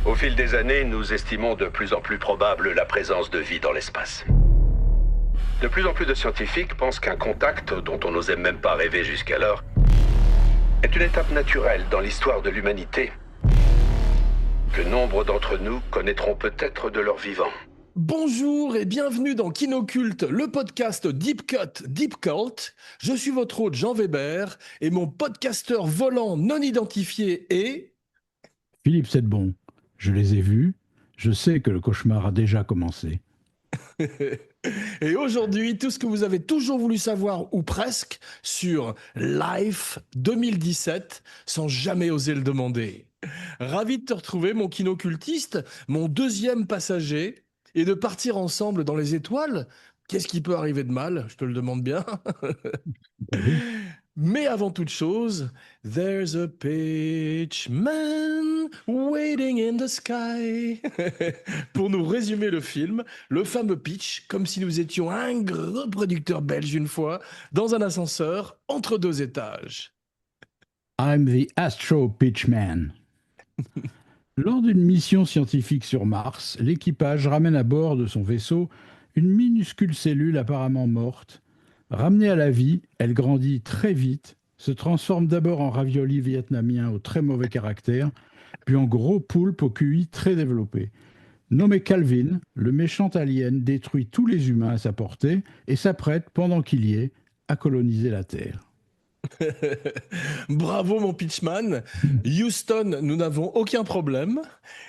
Au fil des années, nous estimons de plus en plus probable la présence de vie dans l'espace. De plus en plus de scientifiques pensent qu'un contact, dont on n'osait même pas rêver jusqu'alors, est une étape naturelle dans l'histoire de l'humanité, que nombre d'entre nous connaîtront peut-être de leur vivant. Bonjour et bienvenue dans Kinoculte, le podcast Deep Cut, Deep Cult. Je suis votre hôte Jean Weber et mon podcasteur volant non identifié est... Philippe Sedbon, je les ai vus, je sais que le cauchemar a déjà commencé. Et aujourd'hui, tout ce que vous avez toujours voulu savoir, ou presque, sur Life 2017, sans jamais oser le demander. Ravi de te retrouver, mon kinocultiste, mon deuxième passager, et de partir ensemble dans les étoiles. Qu'est-ce qui peut arriver de mal? Je te le demande bien. Oui. Mais avant toute chose, there's a pitchman waiting in the sky. Pour nous résumer le film, le fameux pitch, comme si nous étions un gros producteur belge une fois, dans un ascenseur entre deux étages. I'm the Astro Pitchman. Lors d'une mission scientifique sur Mars, l'équipage ramène à bord de son vaisseau une minuscule cellule apparemment morte. Ramenée à la vie, elle grandit très vite, se transforme d'abord en ravioli vietnamien au très mauvais caractère, puis en gros poulpe au QI très développé. Nommé Calvin, le méchant alien détruit tous les humains à sa portée et s'apprête, pendant qu'il y est, à coloniser la Terre. Bravo mon pitchman. Houston, nous n'avons aucun problème.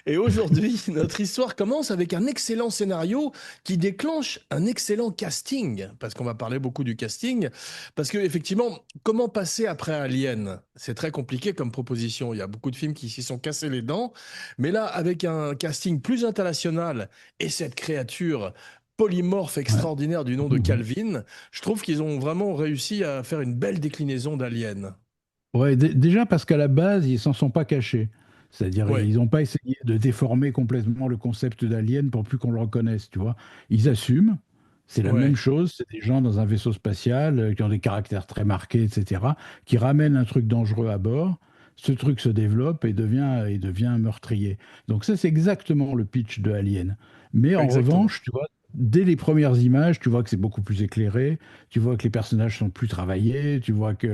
Et aujourd'hui, notre histoire commence avec un excellent scénario qui déclenche un excellent casting. Parce qu'on va parler beaucoup du casting. Parce que effectivement, comment passer après Alien? C'est très compliqué comme proposition. Il y a beaucoup de films qui s'y sont cassés les dents. Mais là, avec un casting plus international et cette créature polymorphe extraordinaire du nom de Calvin, je trouve qu'ils ont vraiment réussi à faire une belle déclinaison d'Alien. Ouais, déjà parce qu'à la base, ils s'en sont pas cachés. C'est-à-dire, Ouais, ils n'ont pas essayé de déformer complètement le concept d'alien pour plus qu'on le reconnaisse, tu vois. Ils assument, c'est la même ouais, chose, c'est des gens dans un vaisseau spatial qui ont des caractères très marqués, etc., qui ramènent un truc dangereux à bord. Ce truc se développe et devient meurtrier. Donc ça, c'est exactement le pitch de Alien. Mais en exactement. revanche, tu vois, dès les premières images, tu vois que c'est beaucoup plus éclairé, tu vois que les personnages sont plus travaillés, tu vois que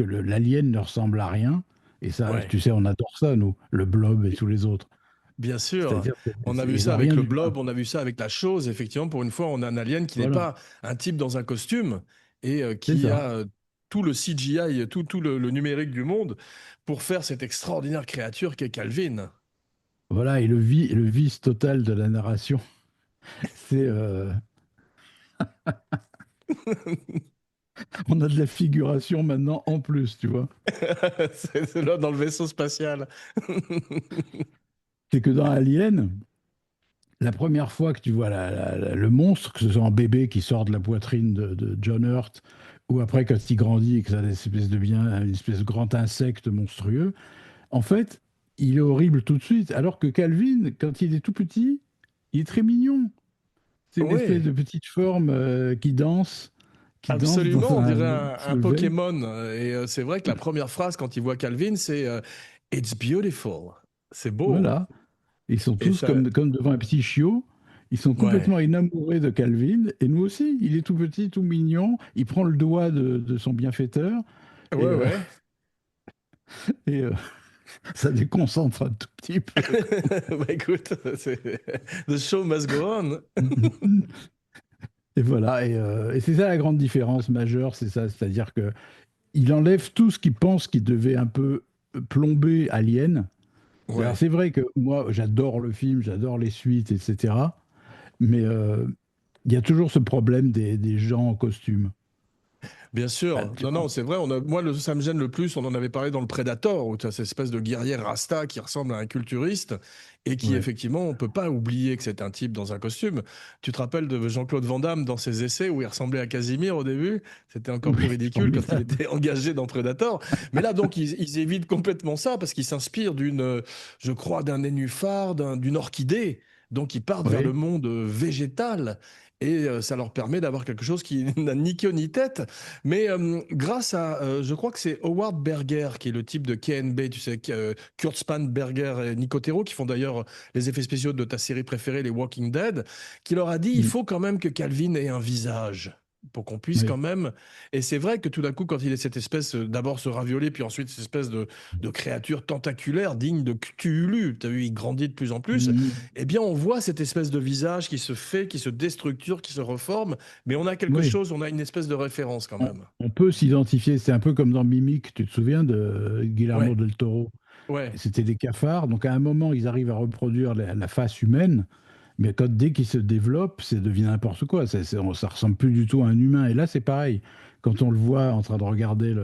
l'alien ne ressemble à rien. Et ça, Ouais. tu sais, on adore ça, nous, le blob et tous les autres. Bien sûr, C'est-à-dire que on a vu il ça n'a avec rien le d'humain. blob, on a vu ça avec la chose. Effectivement, pour une fois, on a un alien qui n'est Voilà, pas un type dans un costume et c'est qui ça. a tout le CGI, tout le numérique du monde pour faire cette extraordinaire créature qu'est Calvin. Voilà, et le vice total de la narration, c'est on a de la figuration maintenant en plus, tu vois. C'est là dans le vaisseau spatial. C'est que dans Alien, la première fois que tu vois le monstre, que ce soit un bébé qui sort de la poitrine de John Hurt, ou après quand il grandit et que ça a une espèce de grand insecte monstrueux, en fait, il est horrible tout de suite. Alors que Calvin, quand il est tout petit, il est très mignon. C'est une espèce Oui, de petite forme qui danse absolument, dans on un dirait un solvay. Pokémon. Et c'est vrai que la première phrase quand il voit Calvin, c'est It's beautiful. C'est beau. Voilà. Ils sont Et tous ça, comme devant un petit chiot. Ils sont ouais. complètement enamourés de Calvin. Et nous aussi, il est tout petit, tout mignon. Il prend le doigt de son bienfaiteur. Et, Ouais, ouais. et, ça déconcentre un tout petit peu. Bah écoute, the show must go on. Et voilà. Et c'est ça la grande différence majeure. C'est ça. C'est-à-dire que il enlève tout ce qu'il pense qu'il devait un peu plomber Alien. C'est-à-dire, Ouais. c'est vrai que moi, j'adore le film, j'adore les suites, etc. Mais il y a toujours ce problème des gens en costume. Bien Ah, sûr. tu Non, vois. non, c'est vrai. Moi, ça me gêne le plus. On en avait parlé dans le Predator, où tu as cette espèce de guerrier rasta qui ressemble à un culturiste et qui, Ouais. effectivement, on peut pas oublier que c'est un type dans un costume. Tu te rappelles de Jean-Claude Van Damme dans ses essais où il ressemblait à Casimir au début? C'était encore plus Oui, ridicule quand il formidable. était engagé dans Predator. Mais là, donc, ils évitent complètement ça parce qu'ils s'inspirent je crois, d'un nénuphar, d'une orchidée. Donc, ils partent vers le Oui, monde végétal. Et ça leur permet d'avoir quelque chose qui n'a ni queue ni tête. Mais grâce à, je crois que c'est Howard Berger, qui est le type de KNB, tu sais, Kurtzman, Berger et Nicotero, qui font d'ailleurs les effets spéciaux de ta série préférée, les Walking Dead, qui leur a dit, il Mm. faut quand même que Calvin ait un visage pour qu'on puisse quand Oui. même... Et c'est vrai que tout d'un coup, quand il est cette espèce, d'abord ce ravioli, puis ensuite cette espèce de créature tentaculaire digne de Cthulhu, tu as vu, il grandit de plus en plus, Mm. eh bien, on voit cette espèce de visage qui se fait, qui se déstructure, qui se reforme, mais on a quelque Oui. chose, on a une espèce de référence quand même. On peut s'identifier, c'est un peu comme dans Mimic, tu te souviens de Guillermo Ouais, del Toro? ouais, C'était des cafards, donc à un moment, ils arrivent à reproduire la face humaine, mais dès qu'ils se développent, ça devient n'importe quoi. Ça ressemble plus du tout à un humain. Et là, c'est pareil. Quand on le voit en train de regarder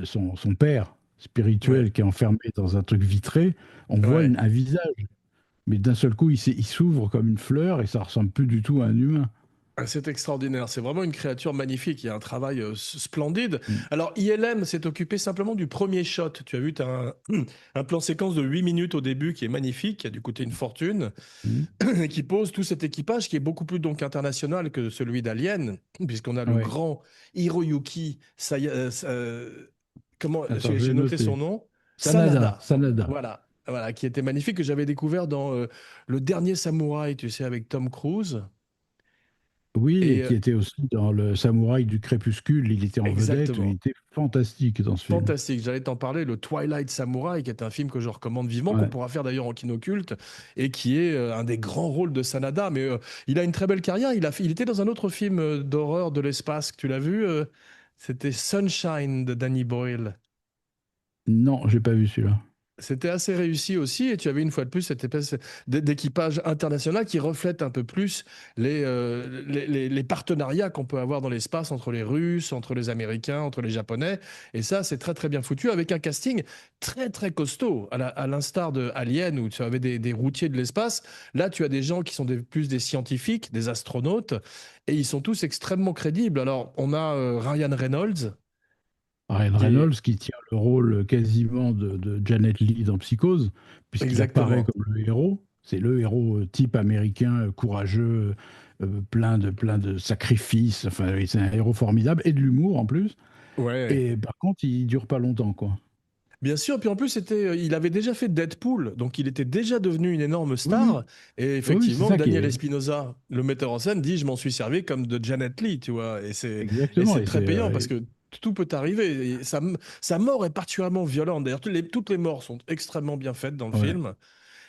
son père ouais, spirituel qui est enfermé dans un truc vitré, on voit ouais. un visage. Mais d'un seul coup, il s'ouvre comme une fleur et ça ressemble plus du tout à un humain. Ah, c'est extraordinaire, c'est vraiment une créature magnifique, il y a un travail splendide. Mm. Alors, ILM s'est occupé simplement du premier shot. Tu as vu, tu as un, un plan séquence de 8 minutes au début qui est magnifique, qui a dû coûter une fortune, Mm. et qui pose tout cet équipage qui est beaucoup plus donc international que celui d'Alien, puisqu'on a le Ouais. grand Hiroyuki comment, Attends, j'ai je vais noté son noter. nom, Sanada, Sanada. Sanada. Voilà, voilà, qui était magnifique, que j'avais découvert dans Le Dernier Samouraï, tu sais, avec Tom Cruise. Oui, et Et qui était aussi dans le Samouraï du Crépuscule. Il était en vedette. Il exactement. était fantastique dans ce film. Fantastique, j'allais t'en parler, le Twilight Samurai, qui est un film que je recommande vivement, qu'on Ouais. pourra faire d'ailleurs en kinoculte, et qui est un des grands rôles de Sanada. Mais il a une très belle carrière. Il était dans un autre film d'horreur de l'espace, tu l'as vu c'était Sunshine de Danny Boyle. Non, j'ai pas vu celui-là. C'était assez réussi aussi, et tu avais une fois de plus cette espèce d'équipage international qui reflète un peu plus les partenariats qu'on peut avoir dans l'espace entre les Russes, entre les Américains, entre les Japonais. Et ça, c'est très très bien foutu, avec un casting très très costaud, à l'instar de Alien, où tu avais des routiers de l'espace. Là, tu as des gens qui sont plus des scientifiques, des astronautes, et ils sont tous extrêmement crédibles. Alors, on a Ryan Reynolds, Ryan qui est Reynolds qui tient le rôle quasiment de Janet Leigh dans Psychose, puisqu'il apparaît exactement. comme le héros. C'est le héros type américain, courageux, plein de sacrifices. Enfin, oui, c'est un héros formidable et de l'humour en plus. Ouais. Et par contre, il dure pas longtemps, quoi. Bien sûr, puis en plus, il avait déjà fait Deadpool, donc il était déjà devenu une énorme Oui, oui, star. Et oui, oui, c'est effectivement, ça qui Daniel est Espinosa, le metteur en scène, dit, je m'en suis servi comme de Janet Leigh, tu vois. Et exactement. c'est Et très c'est payant parce que tout peut arriver. Et sa mort est particulièrement violente. D'ailleurs, toutes les morts sont extrêmement bien faites dans le ouais, film.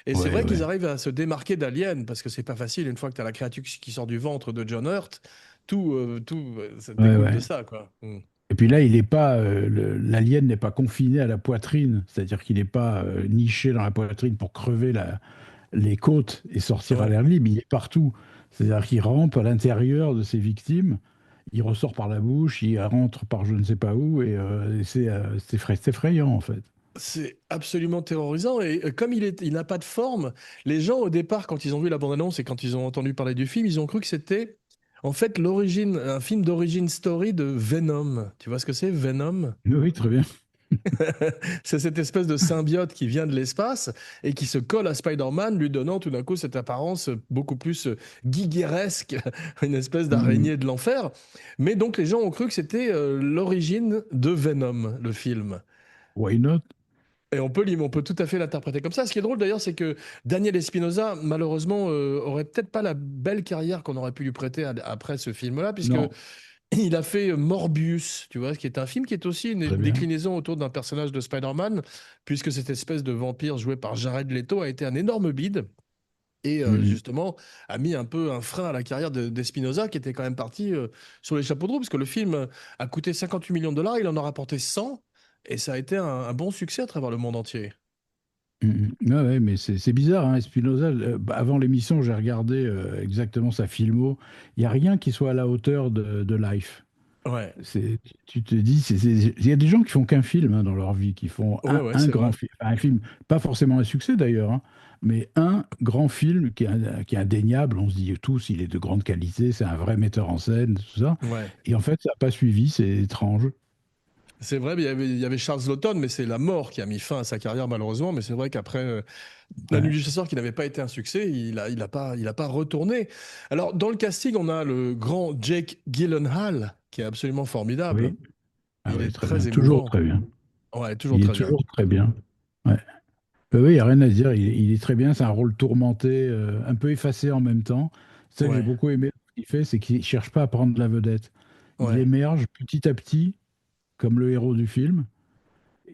Et c'est ouais, vrai qu'ils ouais, arrivent à se démarquer d'Alien, parce que c'est pas facile, une fois que tu as la créature qui sort du ventre de John Hurt, ça ouais, découle de ouais. ça, quoi. Mm. Et puis là, il est pas, l'alien n'est pas confiné à la poitrine, c'est-à-dire qu'il n'est pas niché dans la poitrine pour crever les côtes et sortir à Ouais. l'air libre. Il est partout, c'est-à-dire qu'il rampe à l'intérieur de ses victimes, il ressort par la bouche, il rentre par je ne sais pas où, et c'est effrayant en fait. C'est absolument terrorisant. Et comme il n'a pas de forme, les gens, au départ, quand ils ont vu la bande-annonce et quand ils ont entendu parler du film, ils ont cru que c'était en fait un film d'origine story de Venom. Tu vois ce que c'est, Venom? Oui, oui, très bien. C'est cette espèce de symbiote qui vient de l'espace et qui se colle à Spider-Man, lui donnant tout d'un coup cette apparence beaucoup plus guigueresque, une espèce Mm. d'araignée de l'enfer. Mais donc les gens ont cru que c'était l'origine de Venom, le film. Why not? Et on peut tout à fait l'interpréter comme ça. Ce qui est drôle d'ailleurs, c'est que Daniel Espinosa, malheureusement, aurait peut-être pas la belle carrière qu'on aurait pu lui prêter après ce film-là, puisque Non, il a fait Morbius, tu vois, qui est un film qui est aussi très une bien. déclinaison autour d'un personnage de Spider-Man, puisque cette espèce de vampire joué par Jared Leto a été un énorme bide. Et Mm. justement, a mis un peu un frein à la carrière d'Espinosa, qui était quand même parti sur les chapeaux de roue, parce que le film a coûté 58 millions de dollars, il en a rapporté 100, et ça a été un bon succès à travers le monde entier. Ouais, ouais, mais c'est bizarre, hein, Spinoza. Avant l'émission, j'ai regardé exactement sa filmo. Il n'y a rien qui soit à la hauteur de Life. Ouais, Tu te dis, il y a des gens qui font qu'un film hein, dans leur vie, qui font ouais, ouais, un c'est grand vrai. film, un film, pas forcément un succès d'ailleurs, hein, mais un grand film qui est indéniable. On se dit tous, il est de grande qualité, c'est un vrai metteur en scène, tout ça. Ouais. Et en fait, ça n'a pas suivi, c'est étrange. C'est vrai, mais il y avait Charles Laughton, mais c'est la mort qui a mis fin à sa carrière malheureusement. Mais c'est vrai qu'après La Nuit Ouais. du Chasseur, qui n'avait pas été un succès, il a pas retourné. Alors dans le casting, on a le grand Jake Gyllenhaal, qui est absolument formidable. Oui. Ah Il oui, est très bien. très Toujours émouvant. très bien. Ouais, toujours Il est très bien. toujours très bien. Ouais. Oui, il n'y a rien à dire. Il est très bien. C'est un rôle tourmenté, un peu effacé en même temps. C'est ça que j'ai Ouais, beaucoup aimé. Ce qu'il fait, c'est qu'il ne cherche pas à prendre la vedette. Il ouais, émerge petit à petit, comme le héros du film.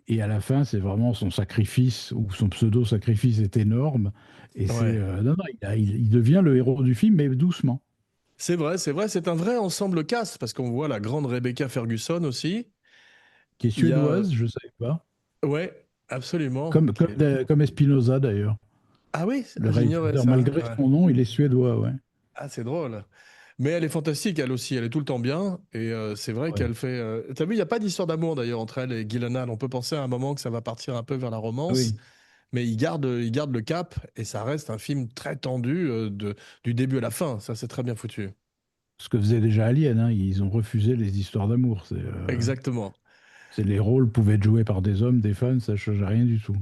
Et à la fin, c'est vraiment son sacrifice ou son pseudo-sacrifice est énorme. Et c'est ouais. non, non, il devient le héros du film, mais doucement. C'est vrai, c'est vrai. C'est un vrai ensemble cast parce qu'on voit la grande Rebecca Ferguson aussi. Qui est Il y a, suédoise, je ne savais pas. ouais, absolument. Comme Espinosa d'ailleurs. Ah oui, Le j'ignorais réalisateur, ça. malgré Ouais. son nom, il est suédois, ouais. Ah, c'est drôle. Mais elle est fantastique, elle aussi. Elle est tout le temps bien. Et c'est vrai Ouais. qu'elle fait. T'as vu, il n'y a pas d'histoire d'amour d'ailleurs entre elle et Gyllenhaal. On peut penser à un moment que ça va partir un peu vers la Ah romance, oui. mais il garde le cap et ça reste un film très tendu du début à la fin. Ça, c'est très bien foutu. Ce que faisait déjà Alien, hein, ils ont refusé les histoires d'amour. Exactement. Les rôles pouvaient être joués par des hommes, des femmes, ça ne change rien du tout.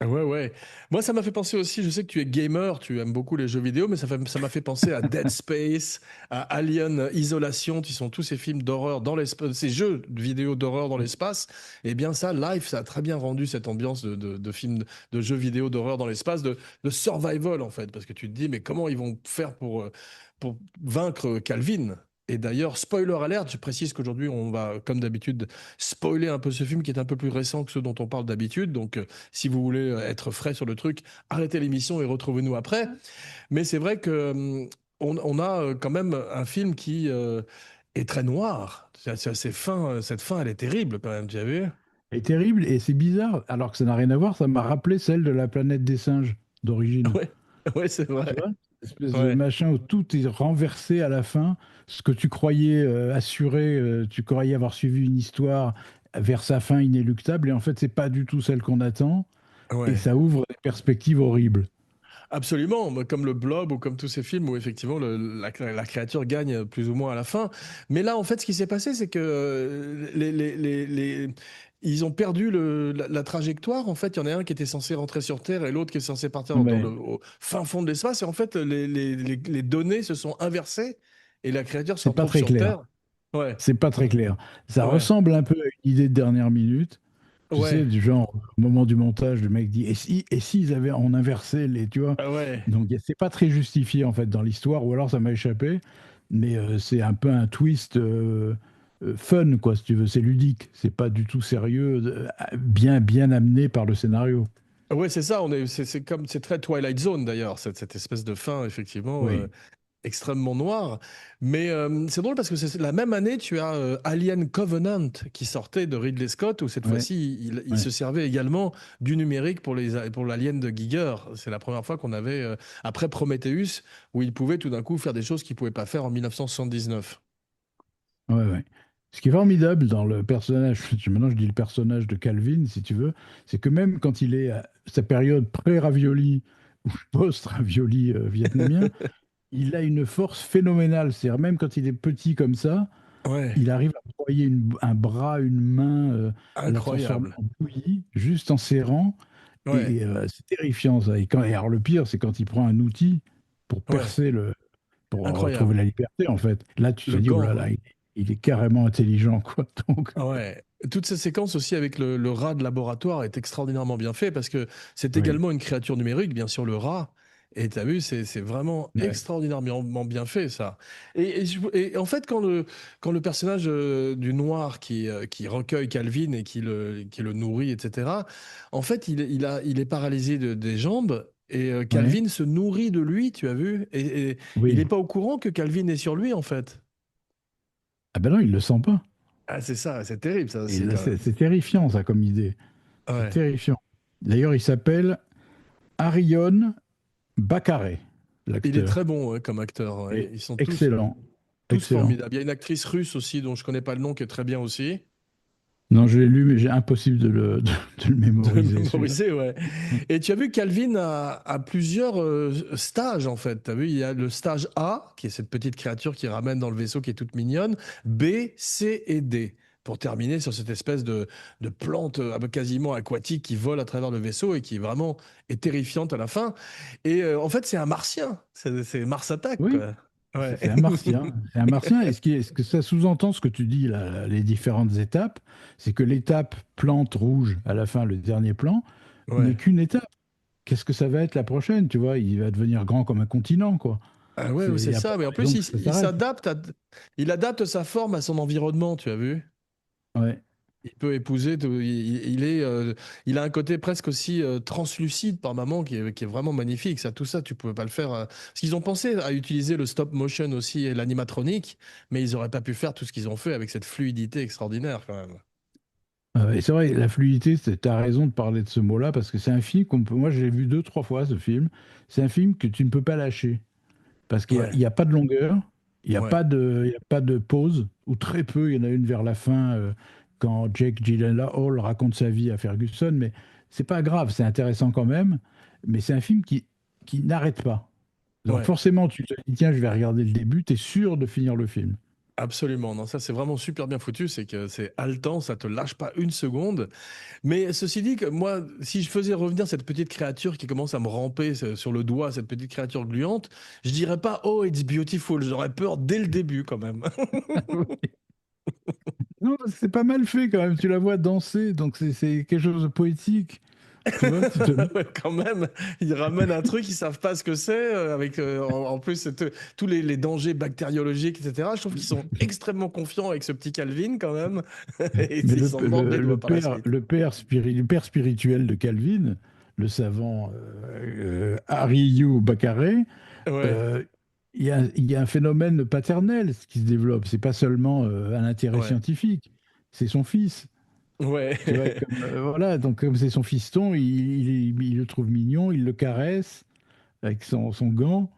Ouais, ouais. Moi, ça m'a fait penser aussi, je sais que tu es gamer, tu aimes beaucoup les jeux vidéo, mais ça m'a fait penser à Dead Space, à Alien Isolation, qui sont tous ces films d'horreur dans l'espace, ces jeux de vidéo d'horreur dans l'espace. Et bien ça, Life, ça a très bien rendu cette ambiance de film, de jeux vidéo d'horreur dans l'espace, de survival en fait, parce que tu te dis, mais comment ils vont faire pour vaincre Calvin? Et d'ailleurs, spoiler alert, je précise qu'aujourd'hui, on va, comme d'habitude, spoiler un peu ce film qui est un peu plus récent que ceux dont on parle d'habitude. Donc, si vous voulez être frais sur le truc, arrêtez l'émission et retrouvez-nous après. Mais c'est vrai que on a quand même un film qui est très noir. Cette fin, elle est terrible quand même, tu as vu? Elle est terrible et c'est bizarre, alors que ça n'a rien à voir, ça m'a rappelé celle de la planète des singes d'origine. Ouais, ouais, c'est Tu vrai. vois? Cette espèce de Ouais, machin où tout est renversé à la fin. Ce que tu croyais assuré, tu croyais avoir suivi une histoire vers sa fin inéluctable, et en fait, c'est pas du tout celle qu'on attend, et ouais. ça ouvre des perspectives horribles. Absolument, bah, comme le Blob ou comme tous ces films où effectivement la créature gagne plus ou moins à la fin. Mais là, en fait, ce qui s'est passé, c'est que ils ont perdu la trajectoire. En fait, il y en a un qui était censé rentrer sur Terre et l'autre qui est censé partir Mais au fin fond de l'espace. Et en fait, les données se sont inversées et la créature se c'est pas retrouve très sur clair. Terre. Ouais, C'est pas très clair. Ça ouais, ressemble un peu à une idée de dernière minute. Tu sais, ouais, du genre, au moment du montage, le mec dit, et si ils avaient en inversé les, tu vois? ah ouais. Donc, c'est pas très justifié, en fait, dans l'histoire, ou alors ça m'a échappé, mais c'est un peu un twist fun, quoi, si tu veux. C'est ludique. C'est pas du tout sérieux, bien amené par le scénario. Ouais, c'est ça. C'est très Twilight Zone d'ailleurs, cette espèce de fin, effectivement. Oui, Extrêmement noir. Mais c'est drôle parce que c'est la même année, tu as Alien Covenant qui sortait de Ridley Scott, où cette ouais, fois-ci, il ouais. se servait également du numérique pour l'Alien de Giger. C'est la première fois qu'on avait, après Prometheus, où il pouvait tout d'un coup faire des choses qu'il ne pouvait pas faire en 1979. Ouais, ouais. Ce qui est formidable dans le personnage, maintenant je dis le personnage de Calvin, si tu veux, c'est que même quand il est à sa période pré-ravioli ou post-ravioli vietnamien, il a une force phénoménale. C'est-à-dire même quand il est petit comme ça, Ouais, il arrive à broyer un bras, une main, à la transformer incroyable. en bouillie, juste en serrant. Ouais, C'est terrifiant ça. Et alors le pire, c'est quand il prend un outil pour ouais, percer pour retrouver incroyable. la liberté, en fait. Là, tu te Le dis, oh là là, gant. il est carrément intelligent, quoi. Donc, Ouais. Toute cette séquence aussi avec le rat de laboratoire est extraordinairement bien fait parce que c'est oui. également une créature numérique, bien sûr, le rat. Et tu as vu, c'est vraiment Ouais. extraordinairement bien fait, ça. Et en fait, quand le personnage du noir qui recueille Calvin et qui le nourrit, etc., en fait, il est paralysé des jambes et Ouais. Calvin se nourrit de lui, tu as vu? Et il n'est Oui. pas au courant que Calvin est sur lui, en fait. Ah ben non, il le sent pas. Ah, c'est ça, c'est terrible, ça Et aussi, là, quand même. c'est terrifiant, ça, comme idée. C'est Ouais. terrifiant. D'ailleurs, il s'appelle Arion Bakare, Il est l'acteur. très bon ouais, comme acteur. Ouais. Et Ils sont excellent. tous Excellent. formidables. Il y a une actrice russe aussi dont je connais pas le nom qui est très bien aussi. Non, je l'ai lu, mais j'ai impossible de le De le mémoriser, celui-là. mémoriser, ouais. Et tu as vu Calvin a plusieurs stages en fait. Tu as vu, il y a le stage A, qui est cette petite créature qui ramène dans le vaisseau qui est toute mignonne, B, C et D. pour terminer sur cette espèce de plante quasiment aquatique qui vole à travers le vaisseau et qui vraiment est terrifiante à la fin. Et en fait, c'est un martien. C'est Mars Attack, Oui, quoi. Ouais. c'est un martien. C'est un martien. Et ce que ça sous-entend, ce que tu dis, là, les différentes étapes, c'est que l'étape plante rouge, à la fin, le dernier plan, n'est Ouais. qu'une étape. Qu'est-ce que ça va être la prochaine? Tu vois, il va devenir grand comme un continent, quoi. Ah ouais, C'est, ouais, il c'est n'y a pas ça. Mais en de plus, raison que ça il s'arrête. s'adapte il adapte sa forme à son environnement, tu as vu? Ouais. Il peut épouser, il a un côté presque aussi translucide par moment qui est vraiment magnifique. Ça, tout ça, tu pouvais pas le faire. Parce qu'ils ont pensé à utiliser le stop motion aussi et l'animatronique, mais ils auraient pas pu faire tout ce qu'ils ont fait avec cette fluidité extraordinaire quand même. Et c'est vrai, la fluidité, tu as raison de parler de ce mot-là, parce que c'est un film qu'on peut. Moi, je l'ai vu deux, trois fois, ce film. C'est un film que tu ne peux pas lâcher. Parce qu'il n'y a, Ouais, il y a pas de longueur, ouais, il y a pas de pause, ou très peu. Il y en a une vers la fin, quand Jake Gyllenhaal raconte sa vie à Ferguson, mais c'est pas grave, c'est intéressant quand même. Mais c'est un film qui n'arrête pas. Donc ouais. forcément, tu te dis, tiens, je vais regarder le début, tu es sûr de finir le film. Absolument. Non, ça c'est vraiment super bien foutu. C'est que c'est haletant, ça te lâche pas une seconde. Mais ceci dit, que moi, si je faisais revenir cette petite créature qui commence à me ramper sur le doigt, cette petite créature gluante, je dirais pas oh it's beautiful. J'aurais peur dès le début quand même. Non, c'est pas mal fait quand même. Tu la vois danser, donc c'est quelque chose de poétique. Tu vois, tu te... Ouais, quand même, ils ramènent un truc, ils savent pas ce que c'est, avec en plus tous les dangers bactériologiques, etc. Je trouve qu'ils sont extrêmement confiants avec ce petit Calvin quand même, et Mais ils s'en mordent les doigts par la suite. le père spirituel de Calvin, le savant Ariyu Bakare, Ouais, euh, il y a un phénomène paternel qui se développe. C'est pas seulement un intérêt ouais, scientifique, c'est son fils. ouais. Tu vois, voilà, donc comme c'est son fiston, il le trouve mignon, il le caresse avec son gant.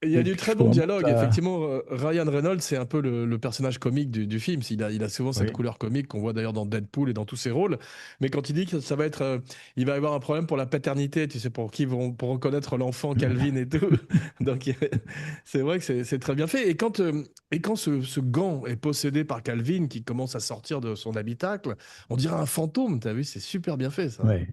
Il y a Et du puis je très bon commence dialogue. à... Effectivement, Ryan Reynolds, c'est un peu le personnage comique du film. Il a souvent cette Oui. couleur comique qu'on voit d'ailleurs dans Deadpool et dans tous ses rôles. Mais quand il dit que ça va être, il va y avoir un problème pour la paternité, tu sais, pour reconnaître l'enfant Calvin et tout. Donc, c'est vrai que c'est très bien fait. Et quand ce gant est possédé par Calvin, qui commence à sortir de son habitacle, on dirait un fantôme. T'as vu, c'est super bien fait, ça. Ouais.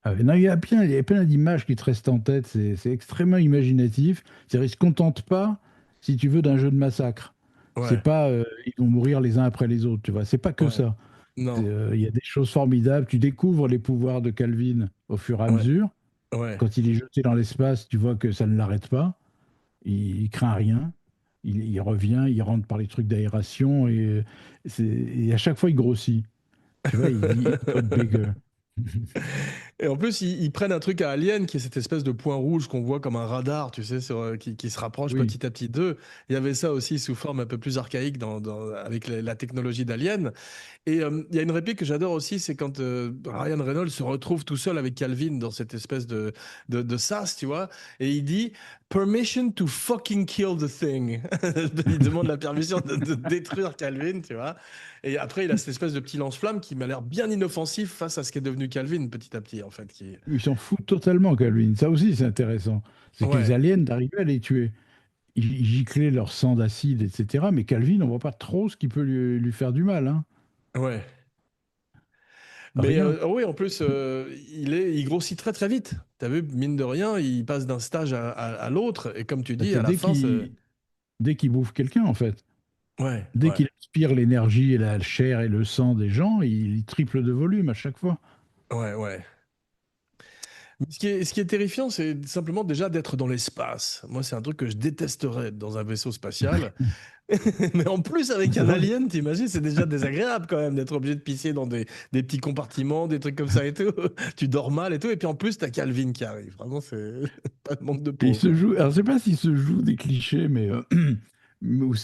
Ah ouais, non, il y a plein d'images qui te restent en tête, c'est extrêmement imaginatif. C'est-à-dire, ils ne se contentent pas, si tu veux, d'un jeu de massacre. C'est Ouais, pas ils vont mourir les uns après les autres, tu vois. C'est pas que ouais. ça. Non, Il y a des choses formidables. Tu découvres les pouvoirs de Calvin au fur et à ouais, mesure. ouais. Quand il est jeté dans l'espace, tu vois que ça ne l'arrête pas. Il craint rien. Il revient, il rentre par les trucs d'aération et à chaque fois, il grossit. Tu vois, il dit It got bigger. Et en plus, ils prennent un truc à Alien qui est cette espèce de point rouge qu'on voit comme un radar, tu sais, qui se rapproche Oui. petit à petit d'eux. Il y avait ça aussi sous forme un peu plus archaïque avec la technologie d'Alien. Et il y a une réplique que j'adore aussi, c'est quand Ryan Reynolds se retrouve tout seul avec Calvin dans cette espèce de sas, tu vois, et il dit Permission to fucking kill the thing. Il demande la permission de détruire Calvin, tu vois. Et après, il a cette espèce de petit lance-flamme qui m'a l'air bien inoffensif face à ce qu'est devenu Calvin petit à petit, en fait. Ils s'en foutent totalement, Calvin. Ça aussi, c'est intéressant. C'est que les Ouais, aliens arrivaient à les tuer. Ils giclaient leur sang d'acide, etc. Mais Calvin, on voit pas trop ce qui peut lui faire du mal, hein. ouais. Mais Rien. oui, en plus, il grossit très très vite. T'as vu, mine de rien, il passe d'un stage à l'autre. Et comme tu Parce dis, que à la fin, c'est... dès qu'il bouffe quelqu'un, en fait, Ouais, dès ouais, qu'il aspire l'énergie et la chair et le sang des gens, il triple de volume à chaque fois. ouais, ouais. Mais ce qui est terrifiant, c'est simplement déjà d'être dans l'espace. Moi, c'est un truc que je détesterais être dans un vaisseau spatial. Mais en plus, avec un Ouais. alien, t'imagines, c'est déjà désagréable quand même d'être obligé de pisser dans des petits compartiments, des trucs comme ça et tout. Tu dors mal et tout. Et puis en plus, t'as Calvin qui arrive. Vraiment, c'est pas de manque de Et il peau, se quoi. joue, alors je sais pas s'ils se jouent des clichés, mais ou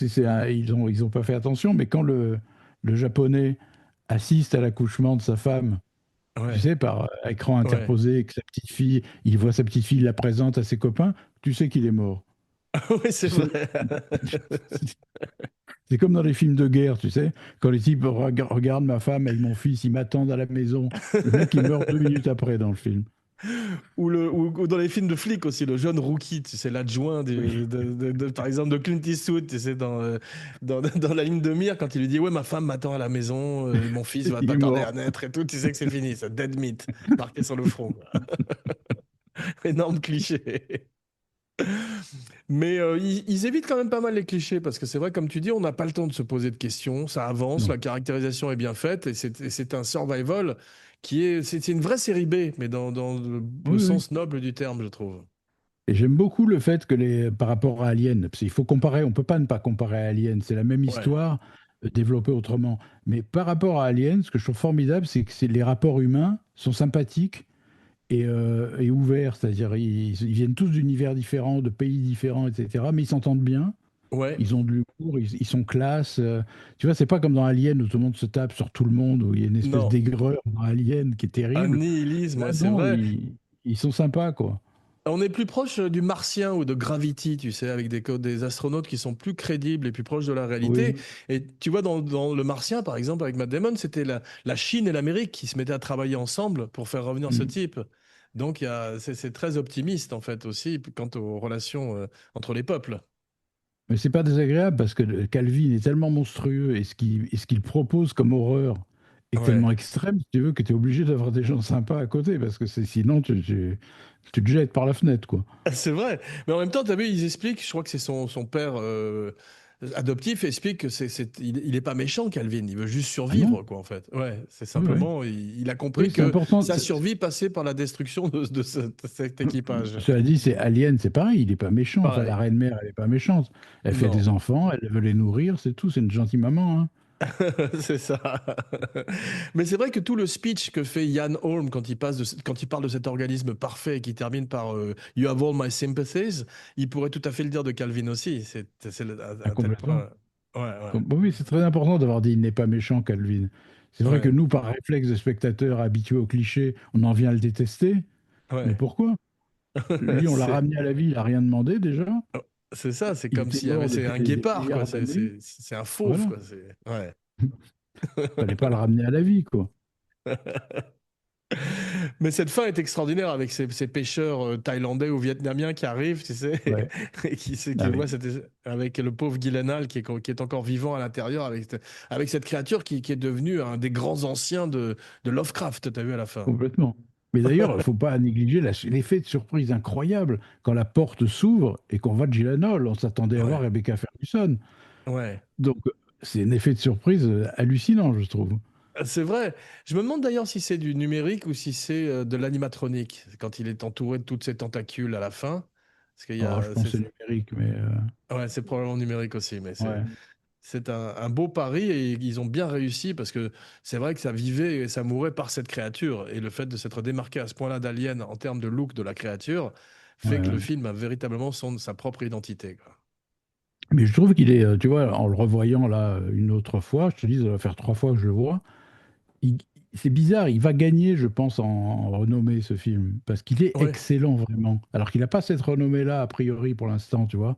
ils ont pas fait attention, mais quand le japonais assiste à l'accouchement de sa femme, tu Ouais, sais, par écran ouais. interposé, que sa petite fille, il voit sa petite fille, il la présente à ses copains, tu sais qu'il est mort. Oui, c'est Tu sais, vrai. c'est comme dans les films de guerre, tu sais, quand les types regardent ma femme et mon fils, ils m'attendent à la maison. Le mec, il meurt 2 minutes après dans le film. Ou dans les films de flics aussi, le jeune rookie, tu sais, l'adjoint par exemple de Clint Eastwood, tu sais, dans la ligne de mire, quand il lui dit ouais, ma femme m'attend à la maison, mon fils va Il pas est tarder mort. à naître et tout, tu sais que c'est fini, ça dead meat marqué sur le front. Énorme cliché. Mais ils évitent quand même pas mal les clichés parce que c'est vrai, comme tu dis, on n'a pas le temps de se poser de questions. Ça avance, Non. la caractérisation est bien faite et c'est un survival c'est une vraie série B, mais dans le Oui, oui. sens noble du terme, je trouve. Et j'aime beaucoup le fait que par rapport à Alien, parce qu'il faut comparer, on peut pas ne pas comparer à Alien, c'est la même Ouais, histoire développée autrement. Mais par rapport à Alien, ce que je trouve formidable, c'est que les rapports humains sont sympathiques et ouverts, c'est-à-dire ils viennent tous d'univers différents, de pays différents, etc. Mais ils s'entendent bien, ouais, ils ont de l'humour, ils sont classe. Tu vois, c'est pas comme dans Alien où tout le monde se tape sur tout le monde, où il y a une espèce non, d'aigreur dans Alien qui est un terrible. nihilisme, Là, ouais, c'est non, vrai. ils sont sympas, quoi. On est plus proche du Martien ou de Gravity, tu sais, avec des astronautes qui sont plus crédibles et plus proches de la réalité. Oui. Et tu vois, dans le Martien, par exemple, avec Matt Damon, c'était la Chine et l'Amérique qui se mettaient à travailler ensemble pour faire revenir ce Mm. type. Donc, c'est très optimiste, en fait, aussi, quant aux relations entre les peuples. Mais c'est pas désagréable parce que Calvin est tellement monstrueux et ce qu'il propose comme horreur est Ouais. tellement extrême, si tu veux, que tu es obligé d'avoir des gens sympas à côté parce que sinon tu te jettes par la fenêtre, quoi. C'est vrai. Mais en même temps, tu as vu, ils expliquent, je crois que c'est son père adoptif, explique que il est pas méchant, Calvin. Il veut juste Ah non? survivre, quoi, en fait. Ouais, c'est Oui, oui. simplement, il a compris Oui, c'est que important. sa survie passait par la destruction de cet équipage. Cela dit, c'est Alien, c'est pareil, il est pas méchant. Enfin, la Pareil. reine-mère, elle est pas méchante. Elle fait Non, des enfants, elle veut les nourrir, c'est tout. C'est une gentille maman, hein. c'est ça. Mais c'est vrai que tout le speech que fait Ian Holm quand il parle de cet organisme parfait et qui termine par You have all my sympathies, il pourrait tout à fait le dire de Calvin aussi. Ah, À tel complètement. point. Ouais, Bon, oui, c'est très important d'avoir dit il n'est pas méchant, Calvin. C'est ouais, vrai que ouais. nous, par réflexe de spectateurs habitués aux clichés, on en vient à le détester. Mais Ouais. pourquoi? Lui, on l'a C'est ramené à la vie, il a rien demandé déjà. c'est ça, c'est Il comme était s'il y avait, mort c'est depuis un des guépard, quoi. milliards C'est d'années. c'est- c'est un fauve, Voilà. quoi. Ouais. Fallait pas le ramener à la vie, quoi. Mais cette fin est extraordinaire avec ces pêcheurs thaïlandais ou vietnamiens qui arrivent, tu sais, Ouais. et qui Avec, voient avec le pauvre Gyllenhaal qui est encore vivant à l'intérieur avec cette créature qui est devenue un des grands anciens de Lovecraft, t'as vu à la fin. complètement. Mais d'ailleurs, il ne faut pas négliger l'effet de surprise incroyable quand la porte s'ouvre et qu'on voit Gyllenhaal. On s'attendait à voir Ouais, Rebecca Ferguson. ouais. Donc, c'est un effet de surprise hallucinant, je trouve. C'est vrai. Je me demande d'ailleurs si c'est du numérique ou si c'est de l'animatronique, quand il est entouré de toutes ces tentacules à la fin. Parce qu'il y Alors, je a, pense que c'est numérique, mais ouais, c'est probablement numérique aussi, mais c'est ouais. c'est un beau pari et ils ont bien réussi parce que c'est vrai que ça vivait et ça mourait par cette créature. Et le fait de s'être démarqué à ce point-là d'Alien en termes de look de la créature Ouais, fait que le ouais. film a véritablement sa propre identité, quoi. Mais je trouve qu'il est, tu vois, en le revoyant là une autre fois, je te dis, ça va faire 3 fois que je le vois. il- c'est bizarre, il va gagner, je pense, en renommée ce film, parce qu'il est Ouais, excellent vraiment. Alors qu'il n'a pas cette renommée-là, a priori, pour l'instant, tu vois.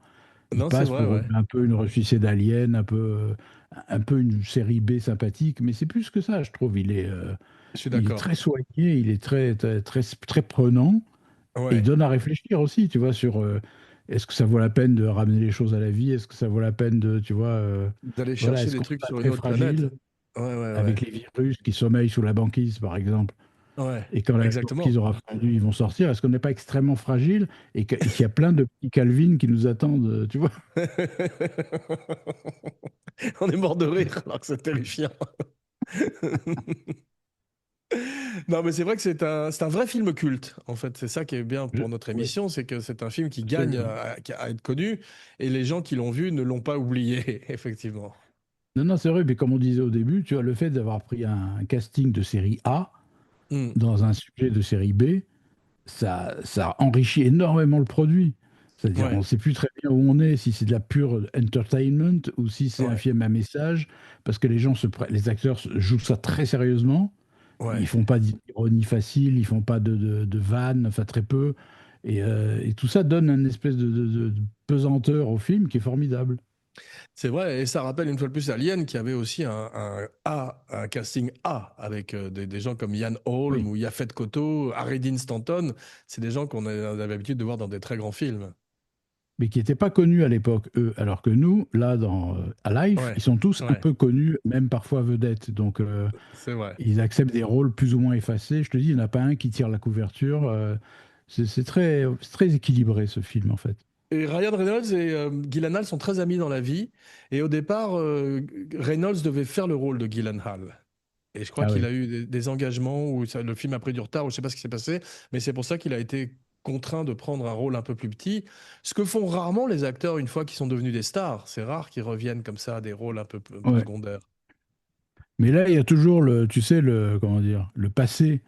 Il non, c'est passe vrai, pour ouais. un peu une ressucée d'Alien, un peu une série B sympathique, mais c'est plus que ça, je trouve. Je suis Il est d'accord. très soigné, il est très, très, très, très prenant, et il Ouais, donne à réfléchir aussi, tu vois, sur est-ce que ça vaut la peine de ramener les choses à la vie, est-ce que ça vaut la peine de, tu vois, d'aller voilà, chercher est-ce des qu'on n'est trucs pas sur une très autre planète. fragile Ouais, ouais, ouais. avec les virus qui sommeillent sous la banquise, par exemple? Ouais, Et quand la exactement. banquise aura fondu, ils vont sortir. Est-ce qu'on n'est pas extrêmement fragile et qu'il y a plein de petits Calvin qui nous attendent, tu vois? On est mort de rire alors que c'est terrifiant. Non, mais c'est vrai que c'est un vrai film culte, en fait. C'est ça qui est bien pour notre Oui, émission, c'est que c'est un film qui gagne absolument. à être connu et les gens qui l'ont vu ne l'ont pas oublié, effectivement. Non, non, c'est vrai, mais comme on disait au début, tu vois, le fait d'avoir pris un casting de série A Hmm. dans un sujet de série B, ça enrichit énormément le produit. C'est-à-dire, on Ouais, ne sait plus très bien où on est, si c'est de la pure entertainment ou si c'est un ouais, film à message, parce que les acteurs jouent ça très sérieusement. Ils ouais. font pas d'ironie facile, ils font pas de vannes, enfin très peu. Et tout ça donne une espèce de pesanteur au film qui est formidable. C'est vrai, et ça rappelle une fois de plus Alien qui avait aussi un casting A avec des gens comme Ian Holm Oui, ou Yaphet Kotto, Harry Dean Stanton. C'est des gens on avait l'habitude de voir dans des très grands films. mais qui n'étaient pas connus à l'époque, eux. Alors que nous, là, à Life, Ouais, ils sont tous un ouais, peu connus, même parfois vedettes. Donc, c'est vrai. ils acceptent des rôles plus ou moins effacés. Je te dis, il n'y en a pas un qui tire la couverture. C'est très équilibré, ce film, en fait. Et Ryan Reynolds et Gyllenhaal sont très amis dans la vie. Et au départ, Reynolds devait faire le rôle de Gyllenhaal. Et je crois Ah qu'il oui. a eu des engagements où le film a pris du retard, ou je sais pas ce qui s'est passé, mais c'est pour ça qu'il a été contraint de prendre un rôle un peu plus petit. Ce que font rarement les acteurs une fois qu'ils sont devenus des stars. C'est rare qu'ils reviennent comme ça à des rôles un peu Ouais. secondaires. Mais là, il y a toujours tu sais, comment dire, le passé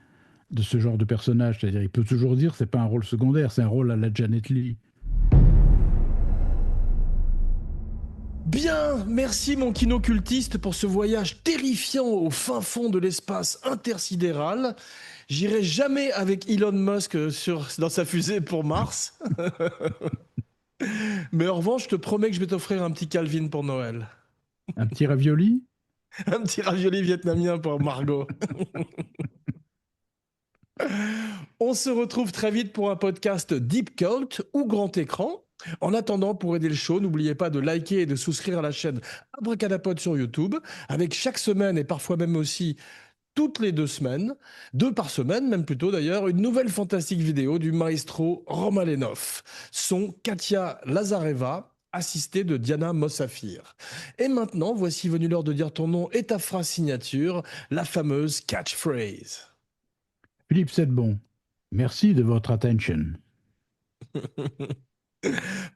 de ce genre de personnage. C'est-à-dire, il peut toujours dire, c'est pas un rôle secondaire, c'est un rôle à la Janet Leigh. Bien, merci mon kinocultiste pour ce voyage terrifiant au fin fond de l'espace intersidéral. J'irai jamais avec Elon Musk dans sa fusée pour Mars. Mais en revanche, je te promets que je vais t'offrir un petit Calvin pour Noël. Un petit ravioli? Un petit ravioli vietnamien pour Margot. On se retrouve très vite pour un podcast Deep Cult ou grand écran. En attendant, pour aider le show, n'oubliez pas de liker et de souscrire à la chaîne Abracadapod sur YouTube, avec chaque semaine et parfois même aussi toutes les 2 semaines, 2 par semaine même plutôt d'ailleurs, une nouvelle fantastique vidéo du maestro Roman Lenov. Son Katia Lazareva, assistée de Diana Mossafir. Et maintenant, voici venu l'heure de dire ton nom et ta phrase signature, la fameuse catchphrase. Philippe Sedbon, merci de votre attention.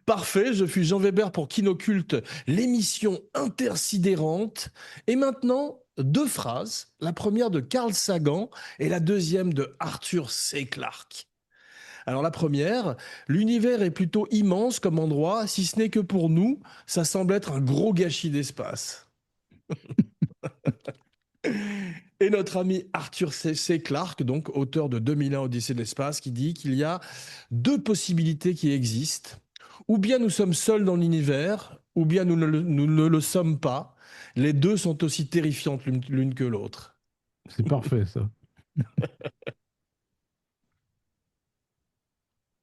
Parfait, je suis Jean Weber pour Kinoculte, l'émission intersidérante. Et maintenant, 2 phrases. La première de Carl Sagan et la deuxième de Arthur C. Clarke. Alors la première, l'univers est plutôt immense comme endroit, si ce n'est que pour nous, ça semble être un gros gâchis d'espace. Et notre ami Arthur C. Clarke, donc auteur de 2001 Odyssée de l'espace, qui dit qu'il y a 2 possibilités qui existent. Ou bien nous sommes seuls dans l'univers, ou bien nous ne le sommes pas. Les deux sont aussi terrifiantes l'une que l'autre. C'est parfait, ça.